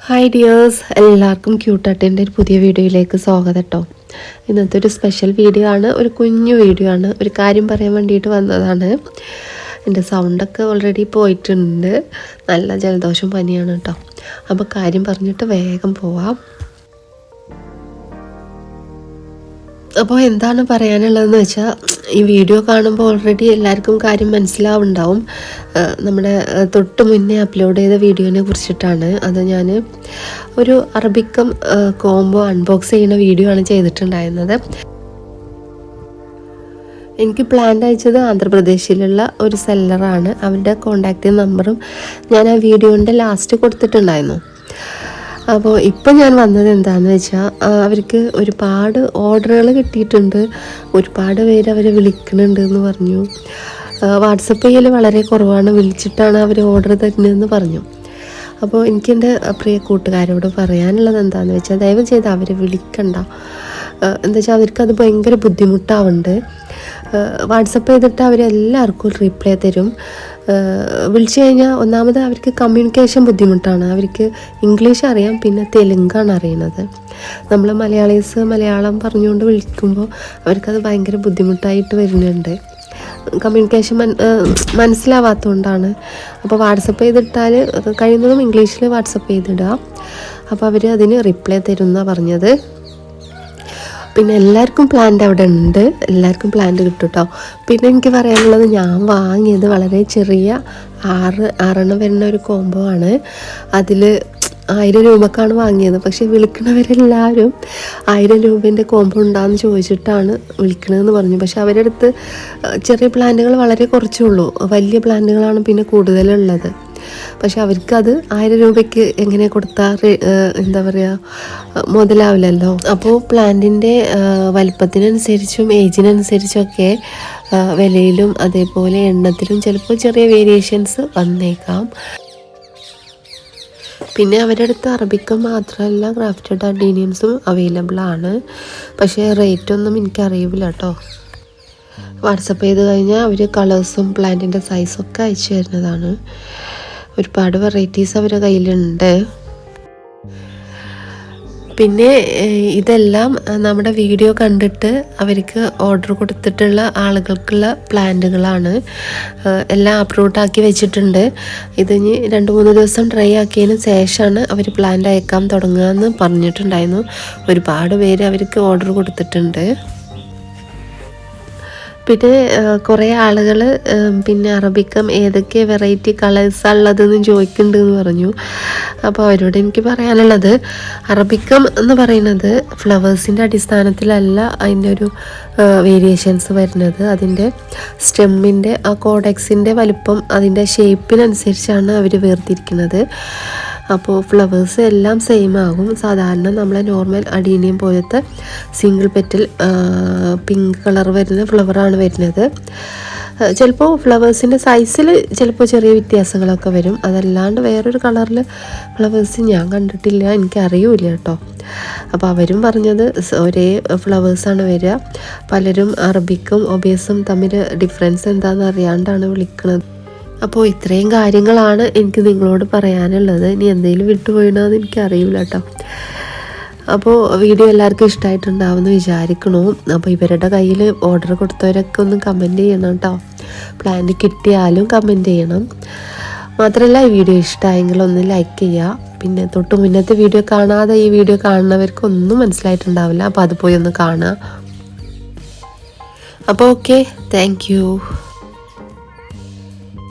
Hi dears, എല്ലാവർക്കും ക്യൂട്ടാട്ടിൻ്റെ ഒരു പുതിയ വീഡിയോയിലേക്ക് സ്വാഗതം കേട്ടോ. ഇന്നത്തെ ഒരു സ്പെഷ്യൽ വീഡിയോ ആണ്, ഒരു കുഞ്ഞു വീഡിയോ ആണ്. ഒരു കാര്യം പറയാൻ വേണ്ടിയിട്ട് വന്നതാണ്. എൻ്റെ സൗണ്ടൊക്കെ ഓൾറെഡി പോയിട്ടുണ്ട്, നല്ല ജലദോഷം പനിയാണ് കേട്ടോ. അപ്പോൾ കാര്യം പറഞ്ഞിട്ട് വേഗം പോവാം. അപ്പോൾ എന്താണ് പറയാനുള്ളതെന്ന് വെച്ചാൽ, ഈ വീഡിയോ കാണുമ്പോൾ ഓൾറെഡി എല്ലാവർക്കും കാര്യം മനസ്സിലാവുണ്ടാവും. നമ്മുടെ തൊട്ട് മുന്നേ അപ്ലോഡ് ചെയ്ത വീഡിയോനെ കുറിച്ചിട്ടാണ്. അത് ഞാൻ ഒരു അറബിക്കം കോംബോ അൺബോക്സ് ചെയ്യുന്ന വീഡിയോ ആണ് ചെയ്തിട്ടുണ്ടായിരുന്നത്. എനിക്ക് പ്ലാന്റ് അയച്ചത് ആന്ധ്രാപ്രദേശിലുള്ള ഒരു സെല്ലറാണ്. അവരുടെ കോണ്ടാക്റ്റ് നമ്പറും ഞാൻ ആ വീഡിയോൻ്റെ ലാസ്റ്റ് കൊടുത്തിട്ടുണ്ടായിരുന്നു. അപ്പോൾ ഇപ്പം ഞാൻ വന്നത് എന്താണെന്ന് വെച്ചാൽ, അവർക്ക് ഒരുപാട് ഓർഡറുകൾ കിട്ടിയിട്ടുണ്ട്. ഒരുപാട് പേര് അവരെ വിളിക്കുന്നുണ്ട് എന്ന് പറഞ്ഞു. വാട്സപ്പ് ചെയ്യൽ വളരെ കുറവാണ്, വിളിച്ചിട്ടാണ് അവർ ഓർഡർ തരുന്നതെന്ന് പറഞ്ഞു. അപ്പോൾ എനിക്ക് എൻ്റെ പ്രിയ കൂട്ടുകാരോട് പറയാനുള്ളത് എന്താണെന്ന് വെച്ചാൽ, ദയവ് ചെയ്ത് അവരെ വിളിക്കണ്ട. എന്താ വെച്ചാൽ അവർക്കത് ഭയങ്കര ബുദ്ധിമുട്ടാവുന്നുണ്ട്. വാട്സപ്പ് ചെയ്തിട്ട് അവരെല്ലാവർക്കും റിപ്ലൈ തരും. വിളിച്ചു കഴിഞ്ഞാൽ ഒന്നാമത് അവർക്ക് കമ്മ്യൂണിക്കേഷൻ ബുദ്ധിമുട്ടാണ്. അവർക്ക് ഇംഗ്ലീഷ് അറിയാം, പിന്നെ തെലുങ്കാണ് അറിയുന്നത്. നമ്മൾ മലയാളീസ് മലയാളം പറഞ്ഞുകൊണ്ട് വിളിക്കുമ്പോൾ അവർക്കത് ഭയങ്കര ബുദ്ധിമുട്ടായിട്ട് വരുന്നുണ്ട്. കമ്മ്യൂണിക്കേഷൻ മനസ്സിലാവാത്തതുകൊണ്ടാണ്. അപ്പോൾ വാട്സപ്പ് ചെയ്തിട്ടാൽ കഴിയുന്നതും ഇംഗ്ലീഷിൽ വാട്സപ്പ് ചെയ്തിടുക. അപ്പോൾ അവർ അതിന് റിപ്ലൈ തരുമെന്നാണ് പറഞ്ഞത്. പിന്നെ എല്ലാവർക്കും പ്ലാന്റ് അവിടെ ഉണ്ട്, എല്ലാവർക്കും പ്ലാന്റ് കിട്ടും കേട്ടോ. പിന്നെ എനിക്ക് പറയാനുള്ളത്, ഞാൻ വാങ്ങിയത് വളരെ ചെറിയ 6 വരുന്ന ഒരു കോംബോ ആണ്. അതിൽ 1000 രൂപക്കാണ് വാങ്ങിയത്. പക്ഷേ വിളിക്കണവരെല്ലാവരും 1000 രൂപേൻ്റെ കോംബോ ഉണ്ടാകുമെന്ന് ചോദിച്ചിട്ടാണ് വിളിക്കണതെന്ന് പറഞ്ഞു. പക്ഷെ അവരുടെ അടുത്ത് ചെറിയ പ്ലാന്റുകൾ വളരെ കുറച്ചേ ഉള്ളൂ, വലിയ പ്ലാന്റുകളാണ് പിന്നെ കൂടുതലുള്ളത്. പക്ഷെ അവർക്കത് 1000 രൂപയ്ക്ക് എങ്ങനെ കൊടുത്താൽ എന്താ പറയുക, മുതലാവില്ലല്ലോ. അപ്പോൾ പ്ലാന്റിൻ്റെ വലിപ്പത്തിനനുസരിച്ചും ഏജിനനുസരിച്ചൊക്കെ വിലയിലും അതേപോലെ എണ്ണത്തിലും ചിലപ്പോൾ ചെറിയ വേരിയേഷൻസ് വന്നേക്കാം. പിന്നെ അവരുടെ അടുത്ത് അറബിക്കം മാത്രമല്ല ഗ്രാഫ്റ്റഡ് അഡീനിയംസും അവൈലബിൾ ആണ്. പക്ഷേ റേറ്റൊന്നും എനിക്കറിയില്ല കേട്ടോ. വാട്സപ്പ് ചെയ്ത് കഴിഞ്ഞാൽ അവർ കളേഴ്സും പ്ലാന്റിൻ്റെ സൈസും ഒക്കെ അയച്ചു തരുന്നതാണ്. ഒരുപാട് വെറൈറ്റീസ് അവരുടെ കയ്യിലുണ്ട്. പിന്നെ ഇതെല്ലാം നമ്മുടെ വീഡിയോ കണ്ടിട്ട് അവർക്ക് ഓർഡർ കൊടുത്തിട്ടുള്ള ആളുകൾക്കുള്ള പ്ലാന്റുകളാണ്. എല്ലാം അപ്ലോഡ് ആക്കി വെച്ചിട്ടുണ്ട്. ഇതിന് 2-3 ദിവസം ട്രൈ ആക്കിയതിന് ശേഷമാണ് അവർ പ്ലാന്റ് അയക്കാൻ തുടങ്ങുക എന്ന് പറഞ്ഞിട്ടുണ്ടായിരുന്നു. ഒരുപാട് പേര് അവർക്ക് ഓർഡർ കൊടുത്തിട്ടുണ്ട്. പിന്നെ കുറേ ആളുകൾ പിന്നെ അറബിക്കം ഏതൊക്കെ വെറൈറ്റി കളേഴ്സാണ് ഉള്ളതെന്ന് ചോദിക്കുന്നുണ്ടെന്ന് പറഞ്ഞു. അപ്പോൾ അവരോട് എനിക്ക് പറയാനുള്ളത്, അറബിക്കം എന്ന് പറയുന്നത് ഫ്ലവേഴ്സിൻ്റെ അടിസ്ഥാനത്തിലല്ല അതിൻ്റെ ഒരു വേരിയേഷൻസ് വരുന്നത്. അതിൻ്റെ സ്റ്റെമ്മിൻ്റെ ആ കോഡെക്സിൻ്റെ വലുപ്പം അതിൻ്റെ ഷേപ്പിനനുസരിച്ചാണ് അവർ വേർതിരിക്കുന്നത്. അപ്പോൾ ഫ്ലവേഴ്സ് എല്ലാം സെയിം ആകും. സാധാരണ നമ്മളെ നോർമൽ അഡീനിയം പോലത്തെ സിംഗിൾ പെറ്റൽ പിങ്ക് കളർ വരുന്ന ഫ്ലവറാണ് വരുന്നത്. ചിലപ്പോൾ ഫ്ലവേഴ്സിൻ്റെ സൈസിൽ ചിലപ്പോൾ ചെറിയ വ്യത്യാസങ്ങളൊക്കെ വരും. അതല്ലാണ്ട് വേറൊരു കളറിൽ ഫ്ലവേഴ്സ് ഞാൻ കണ്ടിട്ടില്ല, എനിക്കറിയില്ല കേട്ടോ. അപ്പോൾ അവരും പറഞ്ഞത് ഒരേ ഫ്ലവേഴ്സാണ് വരിക. പലരും അറബിക്കും ഒബേസും തമ്മിൽ ഡിഫറൻസ് എന്താണെന്ന് അറിയാണ്ടാണ് വിളിക്കുന്നത്. അപ്പോൾ ഇത്രയും കാര്യങ്ങളാണ് എനിക്ക് നിങ്ങളോട് പറയാനുള്ളത്. ഇനി എന്തെങ്കിലും വിട്ടുപോയിണോന്ന് എനിക്കറിയില്ല കേട്ടോ. അപ്പോൾ വീഡിയോ എല്ലാവർക്കും ഇഷ്ടമായിട്ടുണ്ടാവുമെന്ന് വിചാരിക്കണു. അപ്പോൾ ഇവരുടെ കയ്യിൽ ഓർഡർ കൊടുത്തവരൊക്കെ ഒന്ന് കമൻറ്റ് ചെയ്യണം കേട്ടോ. പ്ലാന്റ് കിട്ടിയാലും കമൻറ്റ് ചെയ്യണം. മാത്രമല്ല, ഈ വീഡിയോ ഇഷ്ടമായെങ്കിൽ ഒന്ന് ലൈക്ക് ചെയ്യുക. പിന്നെ തൊട്ട് മുന്നത്തെ വീഡിയോ കാണാതെ ഈ വീഡിയോ കാണുന്നവർക്കൊന്നും മനസ്സിലായിട്ടുണ്ടാവില്ല. അപ്പോൾ അത് പോയി ഒന്ന് കാണുക. അപ്പോൾ ഓക്കെ, താങ്ക് യു.